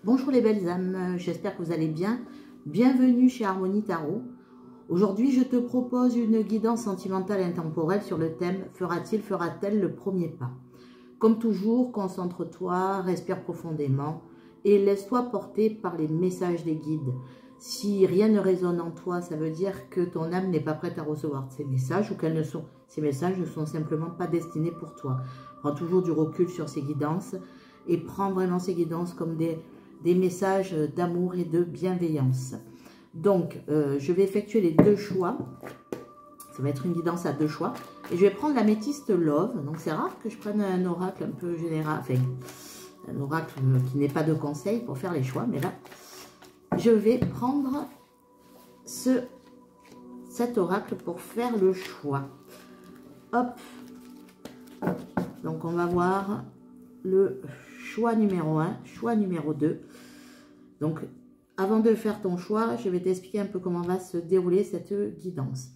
Bonjour les belles âmes, j'espère que vous allez bien. Bienvenue chez Harmonie Tarot. Aujourd'hui, je te propose une guidance sentimentale intemporelle sur le thème « Fera-t-il, fera-t-elle le premier pas ?» Comme toujours, concentre-toi, respire profondément et laisse-toi porter par les messages des guides. Si rien ne résonne en toi, ça veut dire que ton âme n'est pas prête à recevoir ces messages ou ces messages ne sont simplement pas destinés pour toi. Prends toujours du recul sur ces guidances et prends vraiment ces guidances comme des messages d'amour et de bienveillance. Donc, je vais effectuer les deux choix. Ça va être une guidance à deux choix. Et je vais prendre l'améthyste Love. Donc, c'est rare que je prenne un oracle un peu général. Enfin, un oracle qui n'est pas de conseil pour faire les choix. Mais là, je vais prendre cet oracle pour faire le choix. Hop. Donc, on va voir le choix numéro 1, choix numéro 2. Donc, avant de faire ton choix, je vais t'expliquer un peu comment va se dérouler cette guidance.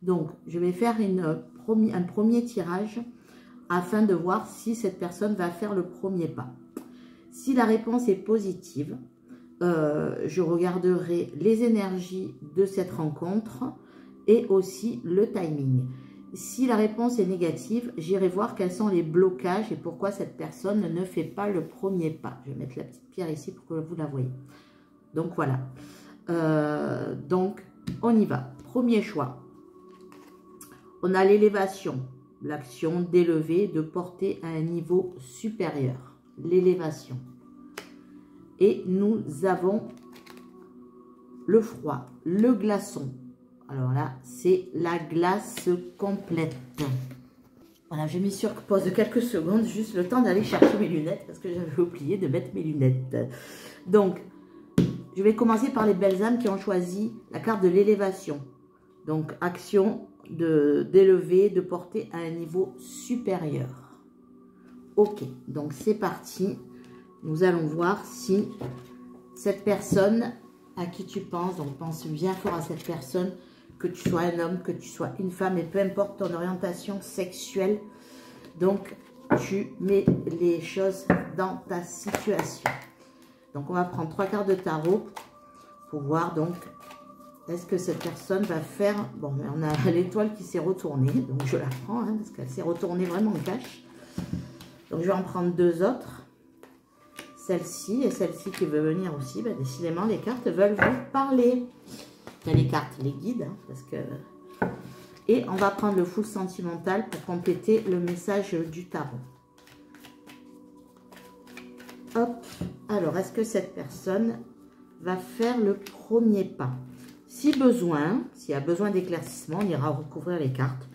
Donc, je vais faire un premier tirage afin de voir si cette personne va faire le premier pas. Si la réponse est positive, je regarderai les énergies de cette rencontre et aussi le timing. Si la réponse est négative, j'irai voir quels sont les blocages et pourquoi cette personne ne fait pas le premier pas. Je vais mettre la petite pierre ici pour que vous la voyez. Donc voilà. Donc on y va. Premier choix. On a l'élévation, l'action d'élever, de porter à un niveau supérieur. L'élévation. Et nous avons le froid, le glaçon. Alors là, c'est la glace complète. Voilà, j'ai mis sur pause de quelques secondes, juste le temps d'aller chercher mes lunettes, parce que j'avais oublié de mettre mes lunettes. Donc, je vais commencer par les belles âmes qui ont choisi la carte de l'élévation. Donc, action d'élever, de porter à un niveau supérieur. Ok, donc c'est parti. Nous allons voir si cette personne à qui tu penses, donc pense bien fort à cette personne, que tu sois un homme, que tu sois une femme, et peu importe ton orientation sexuelle, donc tu mets les choses dans ta situation. Donc on va prendre 3 cartes de tarot pour voir donc est-ce que cette personne va faire... Bon, mais on a l'étoile qui s'est retournée, donc je la prends, hein, parce qu'elle s'est retournée vraiment en cash. Donc je vais en prendre 2 autres. Celle-ci et celle-ci qui veut venir aussi. Ben, décidément, les cartes veulent vous parler. Il y a les cartes, les guides, hein, parce que... Et on va prendre le full sentimental pour compléter le message du tarot. Hop. Alors, est-ce que cette personne va faire le premier pas? Si besoin, s'il y a besoin d'éclaircissement, on ira recouvrir les cartes.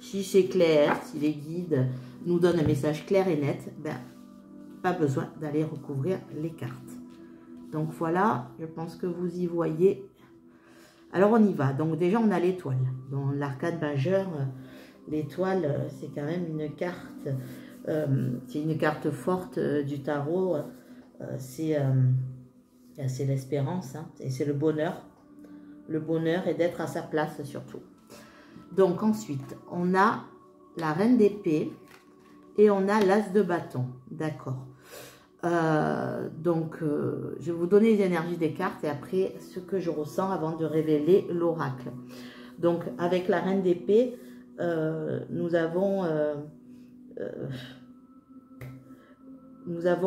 Si c'est clair, si les guides nous donnent un message clair et net, ben, pas besoin d'aller recouvrir les cartes. Donc voilà, je pense que vous y voyez. Alors on y va. Donc déjà on a l'étoile. Dans l'arcade majeur, l'étoile c'est quand même une carte, c'est une carte forte du tarot. C'est l'espérance, hein, et c'est le bonheur. Le bonheur et d'être à sa place surtout. Donc ensuite on a la reine d'épée et on a l'as de bâton. D'accord. Je vais vous donner les énergies des cartes et après ce que je ressens avant de révéler l'oracle. Donc avec la reine d'épée, nous avons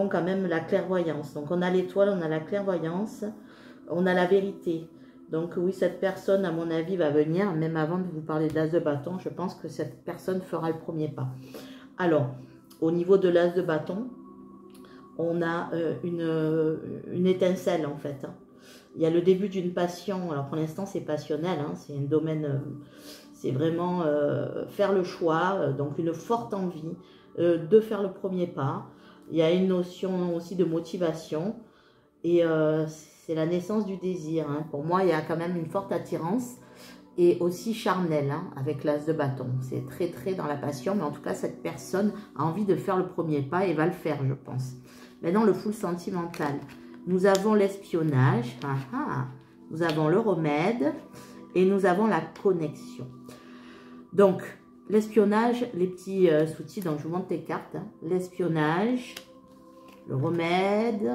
quand même la clairvoyance. Donc on a l'étoile, on a la clairvoyance, on a la vérité. Donc oui, cette personne, à mon avis, va venir, même avant de vous parler de l'as de bâton, je pense que cette personne fera le premier pas. Alors, au niveau de l'as de bâton, on a une étincelle en fait. Il y a le début d'une passion. Alors pour l'instant c'est passionnel, hein, c'est un domaine, c'est vraiment faire le choix, donc une forte envie de faire le premier pas. Il y a une notion aussi de motivation et c'est la naissance du désir. Hein. Pour moi il y a quand même une forte attirance et aussi charnelle, hein, avec l'as de bâton. C'est très dans la passion, mais en tout cas cette personne a envie de faire le premier pas et va le faire, je pense. Maintenant, le full sentimental. Nous avons l'espionnage, nous avons le remède et nous avons la connexion. Donc, l'espionnage, les petits sous-titres, donc je vous montre les cartes. Hein. L'espionnage, le remède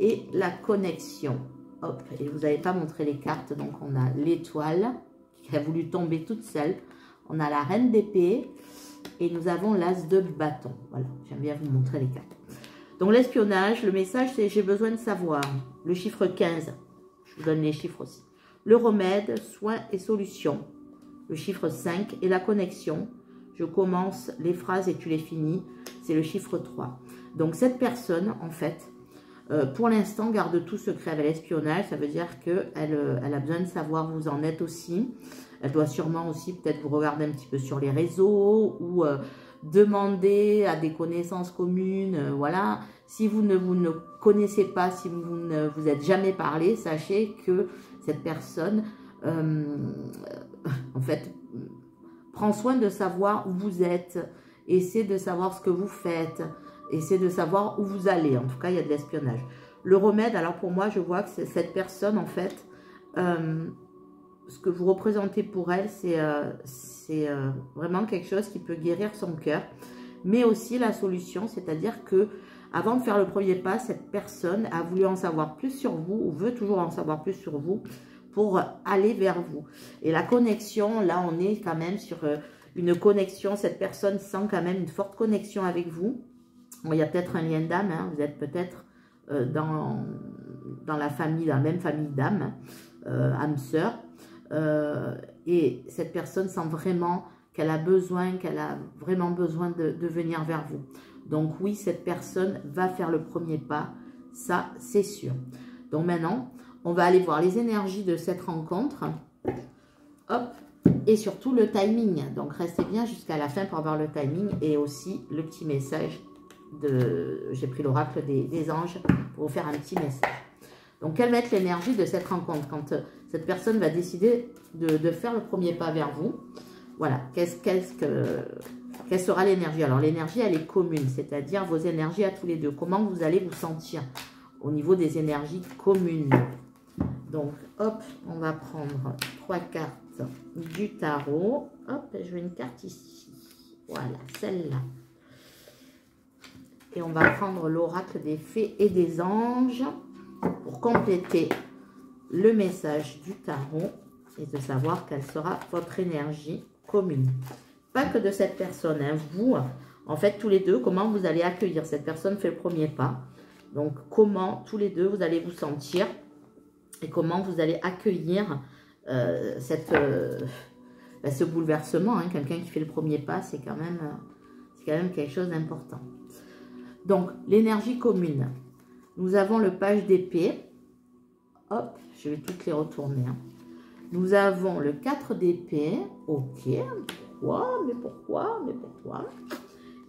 et la connexion. Hop, et vous n'avez pas montré les cartes, donc on a l'étoile qui a voulu tomber toute seule. On a la reine d'épée et nous avons l'as de bâton. Voilà, j'aime bien vous montrer les cartes. Donc l'espionnage, le message c'est j'ai besoin de savoir. Le chiffre 15, je vous donne les chiffres aussi. Le remède, soins et solutions. Le chiffre 5 et la connexion. Je commence les phrases et tu les finis. C'est le chiffre 3. Donc cette personne, en fait, pour l'instant, garde tout secret avec l'espionnage. Ça veut dire qu'elle elle a besoin de savoir où vous en êtes aussi. Elle doit sûrement aussi peut-être vous regarder un petit peu sur les réseaux ou demander à des connaissances communes. Voilà. Si vous ne connaissez pas, si vous ne vous êtes jamais parlé, sachez que cette personne, en fait, prend soin de savoir où vous êtes, essaie de savoir ce que vous faites, essaie de savoir où vous allez. En tout cas, il y a de l'espionnage. Le remède, alors pour moi, je vois que cette personne, en fait, ce que vous représentez pour elle, c'est vraiment quelque chose qui peut guérir son cœur. Mais aussi la solution, c'est-à-dire que avant de faire le premier pas, cette personne a voulu en savoir plus sur vous ou veut toujours en savoir plus sur vous pour aller vers vous. Et la connexion, là, on est quand même sur une connexion. Cette personne sent quand même une forte connexion avec vous. Bon, il y a peut-être un lien d'âme, hein. Vous êtes peut-être dans la famille, la même famille d'âme, âme sœur. Et cette personne sent vraiment qu'elle a vraiment besoin de venir vers vous. Donc oui, cette personne va faire le premier pas, ça c'est sûr. Donc maintenant, on va aller voir les énergies de cette rencontre. Hop, et surtout le timing. Donc restez bien jusqu'à la fin pour avoir le timing et aussi le petit message j'ai pris l'oracle des anges pour vous faire un petit message. Donc quelle va être l'énergie de cette rencontre quand cette personne va décider de faire le premier pas vers vous? Voilà, quelle sera l'énergie? Alors l'énergie, elle est commune, c'est-à-dire vos énergies à tous les deux. Comment vous allez vous sentir au niveau des énergies communes? Donc, hop, on va prendre 3 cartes du tarot. Hop, je veux une carte ici. Voilà, celle-là. Et on va prendre l'oracle des fées et des anges pour compléter le message du tarot et de savoir quelle sera votre énergie commune. Pas que de cette personne, hein, vous, en fait, tous les deux, comment vous allez accueillir. Cette personne fait le premier pas. Donc, comment tous les deux, vous allez vous sentir et comment vous allez accueillir ce bouleversement. Hein. Quelqu'un qui fait le premier pas, c'est quand même quelque chose d'important. Donc, l'énergie commune. Nous avons le page d'épée. Hop, je vais toutes les retourner. Hein. Nous avons le 4 d'épée. Ok, pourquoi?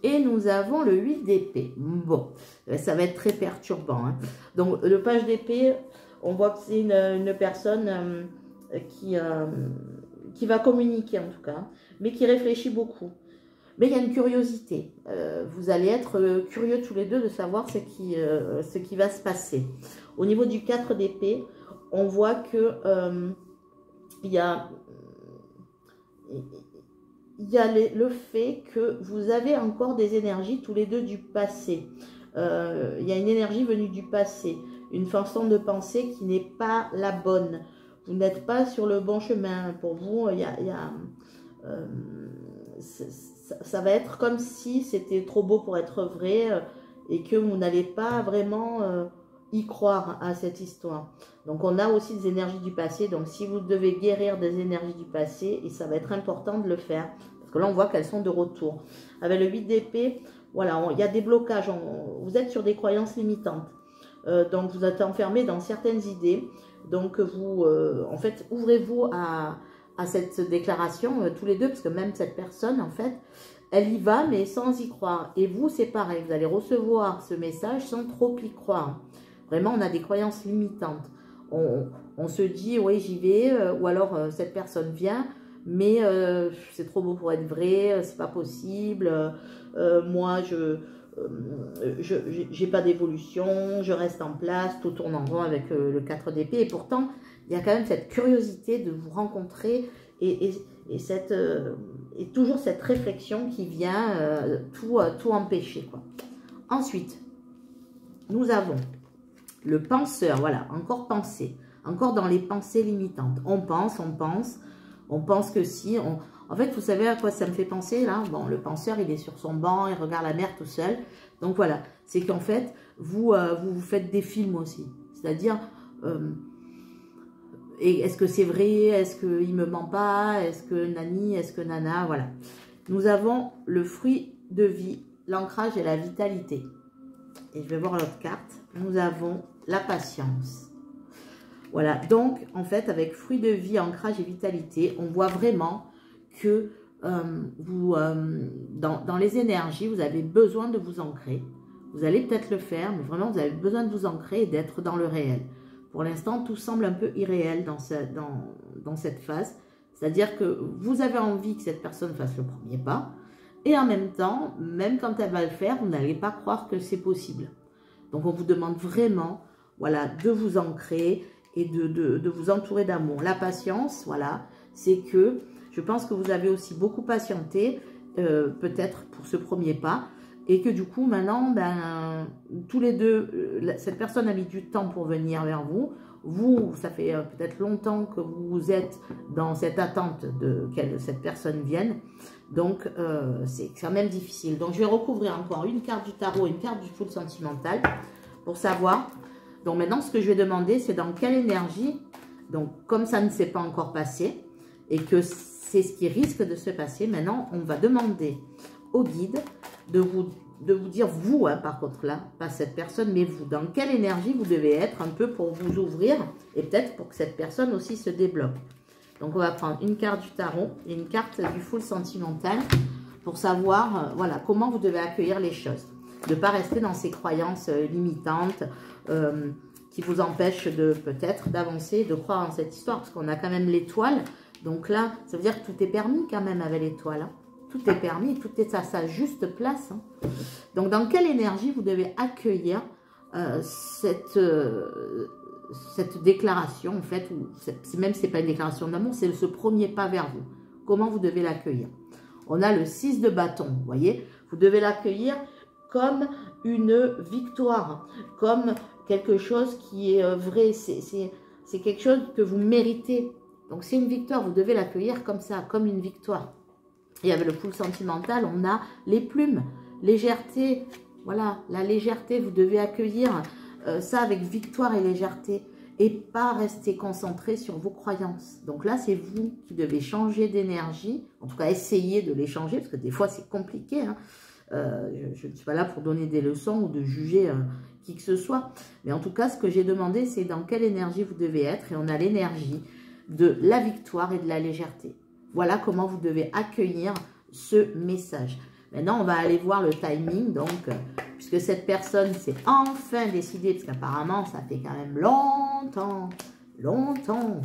Et nous avons le 8 d'épée. Bon, ça va être très perturbant. Hein. Donc, le page d'épée, on voit que c'est une personne qui va communiquer en tout cas, mais qui réfléchit beaucoup. Mais il y a une curiosité. Vous allez être curieux tous les deux de savoir ce qui va se passer. Au niveau du 4 d'épée, on voit que il y a le fait que vous avez encore des énergies tous les deux du passé. Il y a une énergie venue du passé, une façon de penser qui n'est pas la bonne. Vous n'êtes pas sur le bon chemin. Pour vous, ça va être comme si c'était trop beau pour être vrai et que vous n'allez pas vraiment y croire à cette histoire. Donc on a aussi des énergies du passé. Donc si vous devez guérir des énergies du passé, et ça va être important de le faire. Parce que là on voit qu'elles sont de retour. Avec le 8 d'épée, voilà, il y a des blocages. Vous êtes sur des croyances limitantes. Donc vous êtes enfermé dans certaines idées. Donc vous, en fait, ouvrez-vous à cette déclaration tous les deux. Parce que même cette personne, en fait, elle y va mais sans y croire. Et vous, c'est pareil. Vous allez recevoir ce message sans trop y croire. Vraiment, on a des croyances limitantes. On se dit, oui, j'y vais, ou alors cette personne vient, mais c'est trop beau pour être vrai, c'est pas possible, moi, j'ai pas d'évolution, je reste en place, tout tourne en rond avec le 4 d'épée, et pourtant, il y a quand même cette curiosité de vous rencontrer, et toujours cette réflexion qui vient tout empêcher, quoi. Ensuite, nous avons Le penseur, voilà, encore penser. Encore dans les pensées limitantes. On pense que si... En fait, vous savez à quoi ça me fait penser, là? Bon, le penseur, il est sur son banc, il regarde la mer tout seul. Donc voilà, c'est qu'en fait, vous faites des films aussi. C'est-à-dire, est-ce que c'est vrai? Est-ce qu'il ne me ment pas? Est-ce que nani? Est-ce que nana? Voilà. Nous avons le fruit de vie, l'ancrage et la vitalité. Et je vais voir l'autre carte. Nous avons la patience. Voilà, donc en fait, avec fruit de vie, ancrage et vitalité, on voit vraiment que dans les énergies, vous avez besoin de vous ancrer. Vous allez peut-être le faire, mais vraiment, vous avez besoin de vous ancrer et d'être dans le réel. Pour l'instant, tout semble un peu irréel dans cette phase. C'est-à-dire que vous avez envie que cette personne fasse le premier pas. Et en même temps, même quand elle va le faire, vous n'allez pas croire que c'est possible. Donc, on vous demande vraiment, voilà, de vous ancrer et de vous entourer d'amour. La patience, voilà, c'est que je pense que vous avez aussi beaucoup patienté, peut-être pour ce premier pas, et que du coup, maintenant, ben, tous les deux, cette personne a mis du temps pour venir vers vous. Vous, ça fait peut-être longtemps que vous êtes dans cette attente que cette personne vienne. Donc, c'est quand même difficile. Donc, je vais recouvrir encore une carte du tarot et une carte du full sentimental pour savoir. Donc, maintenant, ce que je vais demander, c'est dans quelle énergie, donc comme ça ne s'est pas encore passé et que c'est ce qui risque de se passer, maintenant, on va demander au guide de vous dire, vous, hein, par contre là, pas cette personne, mais vous, dans quelle énergie vous devez être un peu pour vous ouvrir et peut-être pour que cette personne aussi se débloque. Donc, on va prendre une carte du tarot et une carte du full sentimental pour savoir, voilà, comment vous devez accueillir les choses. De ne pas rester dans ces croyances limitantes qui vous empêchent peut-être d'avancer, de croire en cette histoire, parce qu'on a quand même l'étoile. Donc là, ça veut dire que tout est permis quand même avec l'étoile. Hein. Tout est permis, tout est à sa juste place. Hein. Donc, dans quelle énergie vous devez accueillir cette déclaration, en fait, ou même si ce n'est pas une déclaration d'amour, c'est ce premier pas vers vous. Comment vous devez l'accueillir? On a le 6 de bâton, vous voyez. Vous devez l'accueillir comme une victoire, comme quelque chose qui est vrai, c'est quelque chose que vous méritez. Donc, c'est une victoire, vous devez l'accueillir comme ça, comme une victoire. Et avec le full sentimental, on a les plumes, légèreté. Voilà, la légèreté, vous devez accueillir ça avec victoire et légèreté. Et pas rester concentré sur vos croyances. Donc là, c'est vous qui devez changer d'énergie. En tout cas, essayer de les changer, parce que des fois, c'est compliqué. Hein. Je ne suis pas là pour donner des leçons ou de juger qui que ce soit. Mais en tout cas, ce que j'ai demandé, c'est dans quelle énergie vous devez être. Et on a l'énergie de la victoire et de la légèreté. Voilà comment vous devez accueillir ce message. Maintenant, on va aller voir le timing. Donc, puisque cette personne s'est enfin décidée, parce qu'apparemment, ça fait quand même longtemps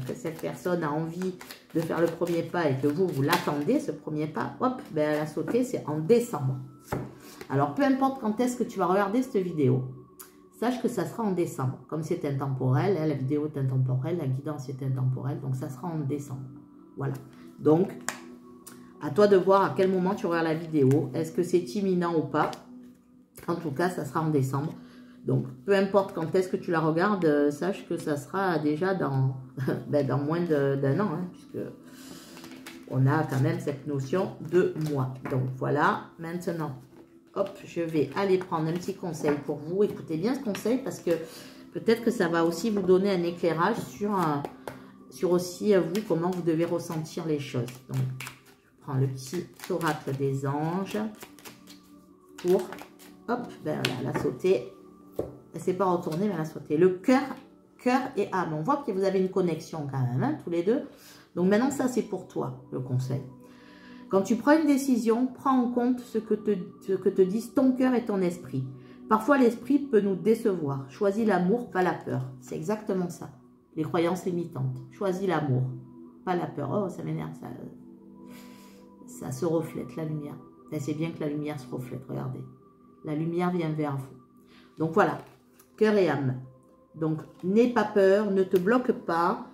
que cette personne a envie de faire le premier pas et que vous l'attendez, ce premier pas, hop, ben, elle a sauté, c'est en décembre. Alors, peu importe quand est-ce que tu vas regarder cette vidéo, sache que ça sera en décembre. Comme c'est intemporel, hein, la vidéo est intemporelle, la guidance est intemporelle, donc ça sera en décembre. Voilà. Donc, à toi de voir à quel moment tu regardes la vidéo. Est-ce que c'est imminent ou pas? En tout cas, ça sera en décembre. Donc, peu importe quand est-ce que tu la regardes, sache que ça sera déjà dans, dans moins d'un an, hein, puisque on a quand même cette notion de mois. Donc, voilà. Maintenant, hop, je vais aller prendre un petit conseil pour vous. Écoutez bien ce conseil parce que peut-être que ça va aussi vous donner un éclairage sur aussi vous, comment vous devez ressentir les choses. Donc, je prends le petit oracle des anges pour, hop, ben voilà, elle a sauté. Elle ne s'est pas retournée, mais elle a sauté. Le cœur et âme. On voit que vous avez une connexion quand même, hein, tous les deux. Donc maintenant, ça, c'est pour toi, le conseil. Quand tu prends une décision, prends en compte ce que te disent ton cœur et ton esprit. Parfois, l'esprit peut nous décevoir. Choisis l'amour, pas la peur. C'est exactement ça. Les croyances limitantes. Choisis l'amour, pas la peur. Oh, ça m'énerve, ça se reflète, la lumière. C'est bien que la lumière se reflète, regardez. La lumière vient vers vous. Donc voilà, cœur et âme. Donc, n'aie pas peur, ne te bloque pas,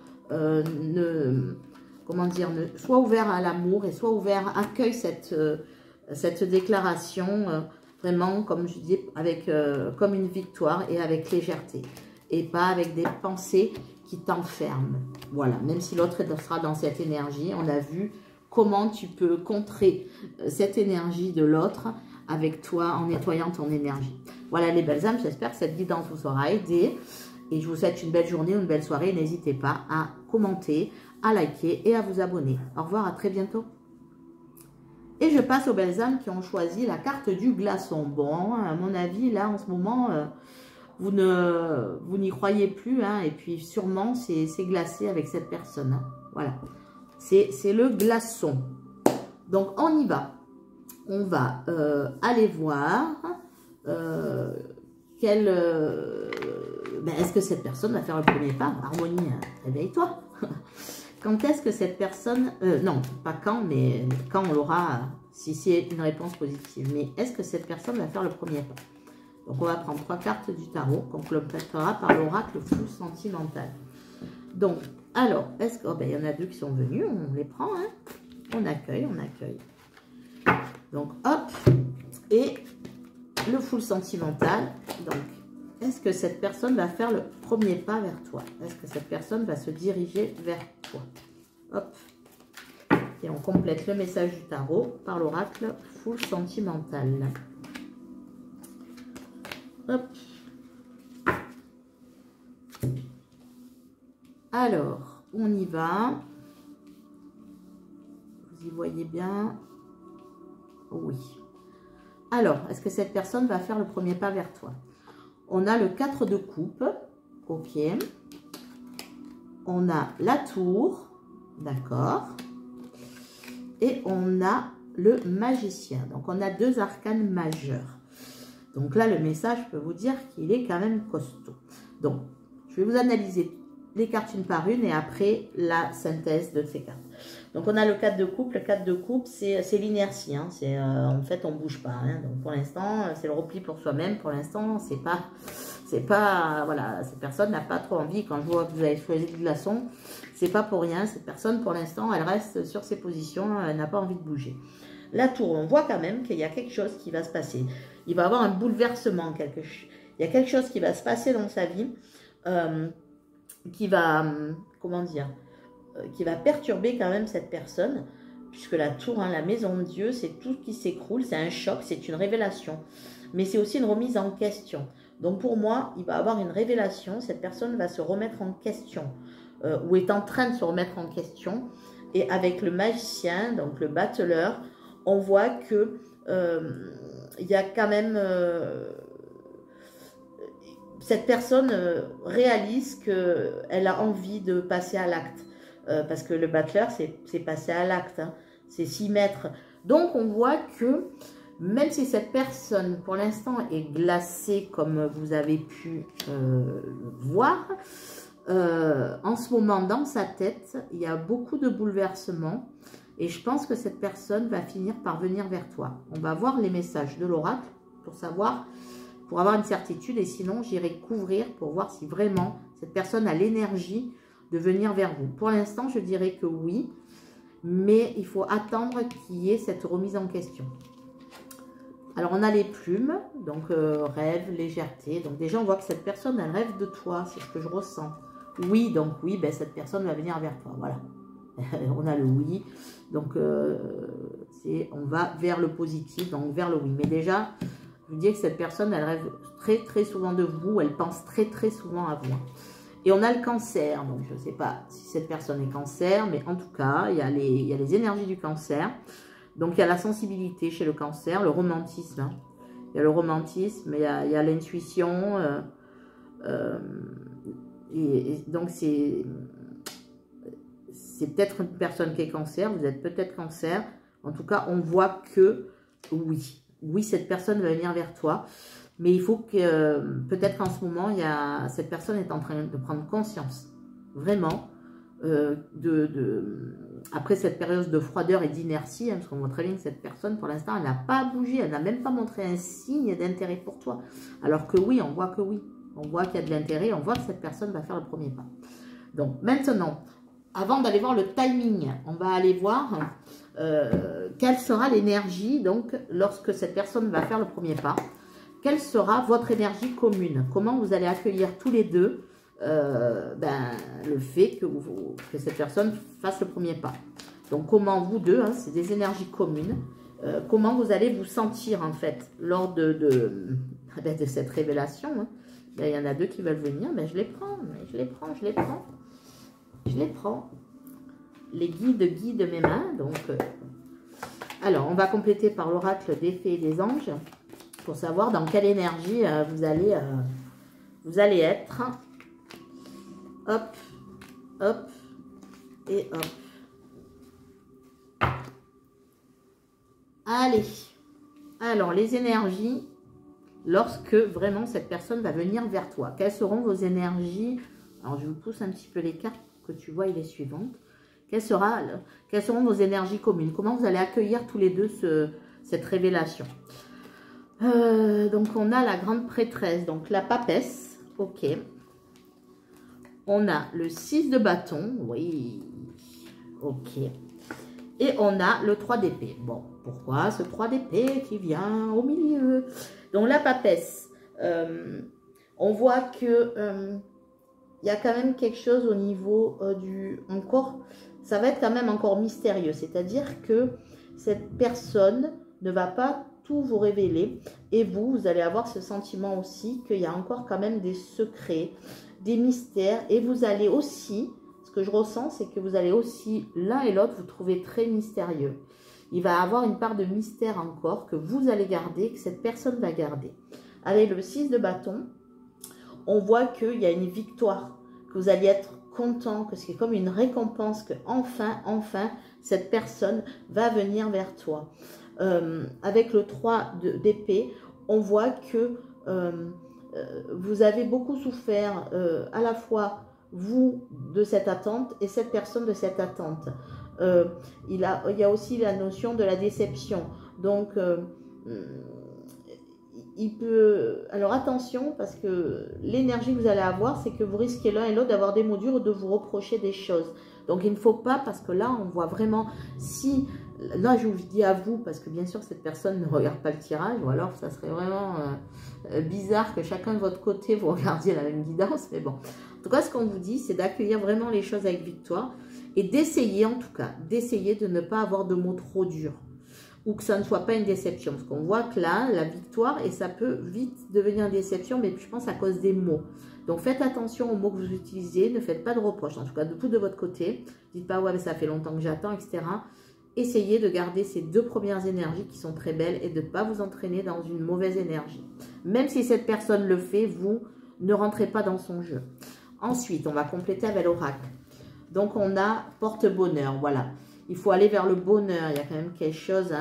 sois ouvert à l'amour et sois ouvert, accueille cette déclaration, vraiment, comme je dis, avec, comme une victoire et avec légèreté. et pas avec des pensées qui t'enferment. Voilà, même si l'autre sera dans cette énergie, on a vu comment tu peux contrer cette énergie de l'autre avec toi en nettoyant ton énergie. Voilà les belles âmes, j'espère que cette guidance vous aura aidé. Et je vous souhaite une belle journée, une belle soirée. N'hésitez pas à commenter, à liker et à vous abonner. Au revoir, à très bientôt. Et je passe aux belles âmes qui ont choisi la carte du glaçon. Bon, à mon avis, là, en ce moment, vous n'y croyez plus. Hein, et puis, sûrement, c'est glacé avec cette personne. Hein, voilà. C'est le glaçon. Donc, on y va. On va aller voir est-ce que cette personne va faire le premier pas. Harmonie, réveille-toi. Quand est-ce que cette personne... non, pas quand, mais quand on l'aura, si c'est une réponse positive. Mais est-ce que cette personne va faire le premier pas? Donc, on va prendre 3 cartes du tarot qu'on complétera par l'oracle fou sentimental. Donc, alors, est-ce que... Oh, ben, il y en a 2 qui sont venus, on les prend, hein. On accueille, on accueille. Donc, hop, et le full sentimental. Donc, est-ce que cette personne va faire le premier pas vers toi? Est-ce que cette personne va se diriger vers toi? Hop. Et on complète le message du tarot par l'oracle full sentimental. Hop. Alors, on y va. Vous y voyez bien? Oui. Alors, est-ce que cette personne va faire le premier pas vers toi? On a le 4 de coupe, ok. On a la tour, d'accord. Et on a le magicien. Donc, on a 2 arcanes majeurs. Donc là, le message peut vous dire qu'il est quand même costaud. Donc, je vais vous analyser les cartes une par une et après la synthèse de ces cartes. Donc, on a le 4 de coupe. Le 4 de coupe, c'est l'inertie. Hein. En fait, on ne bouge pas. Hein. Donc, pour l'instant, c'est le repli pour soi-même. Pour l'instant, c'est pas, voilà, cette personne n'a pas trop envie. Quand je vois que vous avez choisi le glaçon, c'est pas pour rien. Cette personne, pour l'instant, elle reste sur ses positions. Elle n'a pas envie de bouger. La tour, on voit quand même qu'il y a quelque chose qui va se passer. Il va y avoir un bouleversement. Il y a quelque chose qui va se passer dans sa vie qui va, comment dire, qui va perturber quand même cette personne, puisque la tour, hein, la maison de Dieu, c'est tout qui s'écroule, c'est un choc, c'est une révélation, mais c'est aussi une remise en question. Donc pour moi, il va avoir une révélation, cette personne va se remettre en question, ou est en train de se remettre en question, et avec le magicien, donc le battleur, on voit que il y a quand même... cette personne réalise qu'elle a envie de passer à l'acte. Parce que le battleur, c'est passer à l'acte. Hein, c'est s'y mettre. Donc, on voit que même si cette personne, pour l'instant, est glacée, comme vous avez pu voir, en ce moment, dans sa tête, il y a beaucoup de bouleversements. Et je pense que cette personne va finir par venir vers toi. On va voir les messages de l'oracle pour savoir... pour avoir une certitude, et sinon j'irai couvrir pour voir si vraiment cette personne a l'énergie de venir vers vous. Pour l'instant, je dirais que oui, mais il faut attendre qu'il y ait cette remise en question. Alors, on a les plumes, donc rêve, légèreté. Donc déjà, on voit que cette personne, elle rêve de toi, c'est ce que je ressens. Oui, donc oui, ben, cette personne va venir vers toi, voilà. On a le oui, donc on va vers le positif, donc vers le oui. Mais déjà... je vous dis que cette personne, elle rêve très très souvent de vous, elle pense très très souvent à vous. Et on a le cancer, donc je ne sais pas si cette personne est cancer, mais en tout cas, il y a les énergies du cancer. Donc il y a la sensibilité chez le cancer, le romantisme. Hein. Il y a le romantisme, il y a l'intuition. Et donc c'est peut-être une personne qui est cancer, vous êtes peut-être cancer. En tout cas, on voit que oui. Oui, cette personne va venir vers toi, mais il faut que, peut-être qu'en ce moment, cette personne est en train de prendre conscience, vraiment, après cette période de froideur et d'inertie, hein, parce qu'on voit très bien que cette personne, pour l'instant, elle n'a pas bougé, elle n'a même pas montré un signe d'intérêt pour toi, alors que oui, on voit que oui, on voit qu'il y a de l'intérêt, on voit que cette personne va faire le premier pas. Donc, maintenant, avant d'aller voir le timing, on va aller voir... quelle sera l'énergie, donc, lorsque cette personne va faire le premier pas. quelle sera votre énergie commune? Comment vous allez accueillir tous les deux le fait que cette personne fasse le premier pas? Donc, comment vous deux, hein, c'est des énergies communes, comment vous allez vous sentir, en fait, lors de cette révélation, hein. Il y en a deux qui veulent venir, mais je les prends, je les prends. Les guides guident mes mains, donc... alors, on va compléter par l'oracle des fées et des anges, pour savoir dans quelle énergie vous allez être. Hop, hop, et hop. Allez, alors les énergies, lorsque vraiment cette personne va venir vers toi, quelles seront vos énergies? Alors je vous pousse un petit peu les cartes pour que tu vois les suivantes. Quelles seront vos énergies communes? Comment vous allez accueillir tous les deux cette révélation? Donc on a la grande prêtresse, donc la papesse, ok. On a le 6 de bâton, oui, ok. Et on a le 3 d'épée. Bon, pourquoi ce 3 d'épée qui vient au milieu? Donc la papesse, on voit que il y a quand même quelque chose au niveau ça va être quand même encore mystérieux. C'est-à-dire que cette personne ne va pas tout vous révéler. Et vous allez avoir ce sentiment aussi qu'il y a encore quand même des secrets, des mystères. Et vous allez aussi... Ce que je ressens, c'est que vous allez aussi, l'un et l'autre, vous trouver très mystérieux. Il va avoir une part de mystère encore que vous allez garder, que cette personne va garder. Avec le 6 de bâton, on voit qu'il y a une victoire, que vous allez être content, que c'est comme une récompense, que enfin, cette personne va venir vers toi. Avec le 3 d'épée, on voit que vous avez beaucoup souffert à la fois vous de cette attente et cette personne de cette attente. Il y a aussi la notion de la déception. Donc, il peut... Alors attention, parce que l'énergie que vous allez avoir, c'est que vous risquez l'un et l'autre d'avoir des mots durs ou de vous reprocher des choses. Donc il ne faut pas, parce que là, on voit vraiment... Si... Là, je vous dis à vous, parce que bien sûr, cette personne ne regarde pas le tirage, ou alors ça serait vraiment bizarre que chacun de votre côté, vous regardiez la même guidance, mais bon. En tout cas, ce qu'on vous dit, c'est d'accueillir vraiment les choses avec victoire et d'essayer, en tout cas, d'essayer de ne pas avoir de mots trop durs ou que ça ne soit pas une déception. Parce qu'on voit que là, la victoire, et ça peut vite devenir une déception, mais je pense à cause des mots. Donc, faites attention aux mots que vous utilisez, ne faites pas de reproches, en tout cas, de tout de votre côté. Dites pas, ouais, mais ça fait longtemps que j'attends, etc. Essayez de garder ces deux premières énergies qui sont très belles et de ne pas vous entraîner dans une mauvaise énergie. Même si cette personne le fait, vous ne rentrez pas dans son jeu. Ensuite, on va compléter avec l'oracle. Donc, on a porte-bonheur, voilà. Il faut aller vers le bonheur. Il y a quand même quelque chose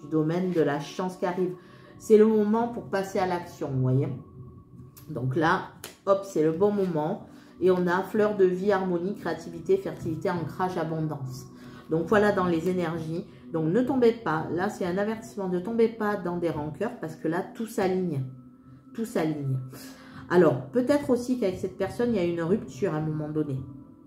du domaine de la chance qui arrive. C'est le moment pour passer à l'action, vous voyez. Donc là, hop, c'est le bon moment. Et on a fleur de vie, harmonie, créativité, fertilité, ancrage, abondance. Donc, voilà dans les énergies. Donc, ne tombez pas. Là, c'est un avertissement. Ne tombez pas dans des rancœurs parce que là, tout s'aligne. Tout s'aligne. Alors, peut-être aussi qu'avec cette personne, il y a une rupture à un moment donné.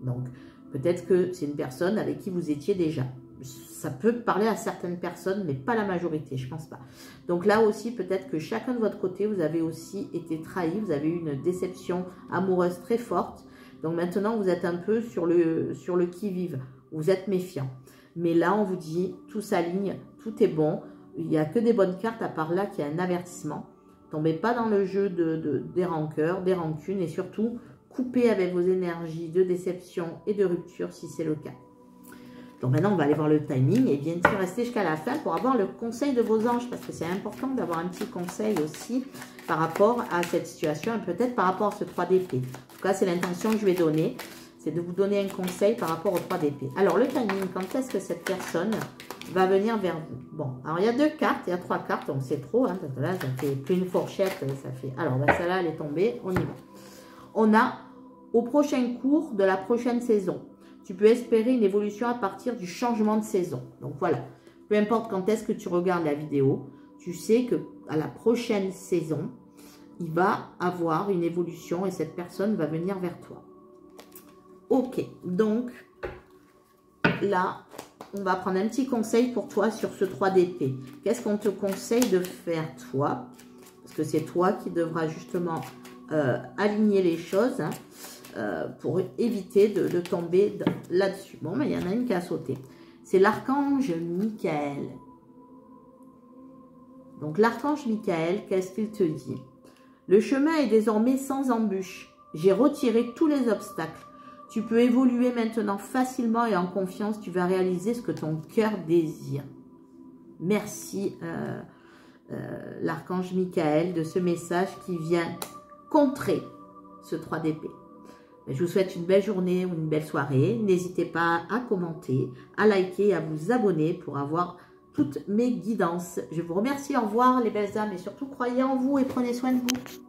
Donc, peut-être que c'est une personne avec qui vous étiez déjà. Ça peut parler à certaines personnes, mais pas la majorité, je pense pas. Donc là aussi, peut-être que chacun de votre côté, vous avez aussi été trahi, vous avez eu une déception amoureuse très forte. Donc maintenant, vous êtes un peu sur le qui-vive, vous êtes méfiant. Mais là, on vous dit, tout s'aligne, tout est bon. Il n'y a que des bonnes cartes, à part là qu'il y a un avertissement. Tombez pas dans le jeu des rancœurs, des rancunes, et surtout, coupez avec vos énergies de déception et de rupture si c'est le cas. Donc maintenant, on va aller voir le timing et bien sûr rester jusqu'à la fin pour avoir le conseil de vos anges, parce que c'est important d'avoir un petit conseil aussi par rapport à cette situation et peut-être par rapport à ce 3 d'épée. En tout cas, c'est l'intention que je vais donner, c'est de vous donner un conseil par rapport au 3 d'épée. Alors, le timing, quand est-ce que cette personne va venir vers vous? Bon, alors il y a 2 cartes, il y a 3 cartes, donc c'est trop, parce que là, ça fait plus une fourchette, ça fait... Alors, celle-là, elle est tombée, on y va. On a au prochain cours de la prochaine saison. Tu peux espérer une évolution à partir du changement de saison. Donc voilà, peu importe quand est-ce que tu regardes la vidéo, tu sais que à la prochaine saison, il va avoir une évolution et cette personne va venir vers toi. Ok, donc là, on va prendre un petit conseil pour toi sur ce 3 d'épée. Qu'est-ce qu'on te conseille de faire, toi? Parce que c'est toi qui devras justement aligner les choses hein, pour éviter de tomber là-dessus. Bon, mais il y en a une qui a sauté. C'est l'archange Michael. Donc, l'archange Michael, qu'est-ce qu'il te dit? Le chemin est désormais sans embûche. J'ai retiré tous les obstacles. Tu peux évoluer maintenant facilement et en confiance. Tu vas réaliser ce que ton cœur désire. Merci, l'archange Michael, de ce message qui vient contrer ce 3 d'épée. Je vous souhaite une belle journée ou une belle soirée. N'hésitez pas à commenter, à liker, à vous abonner pour avoir toutes mes guidances. Je vous remercie. Au revoir les belles âmes et surtout croyez en vous et prenez soin de vous.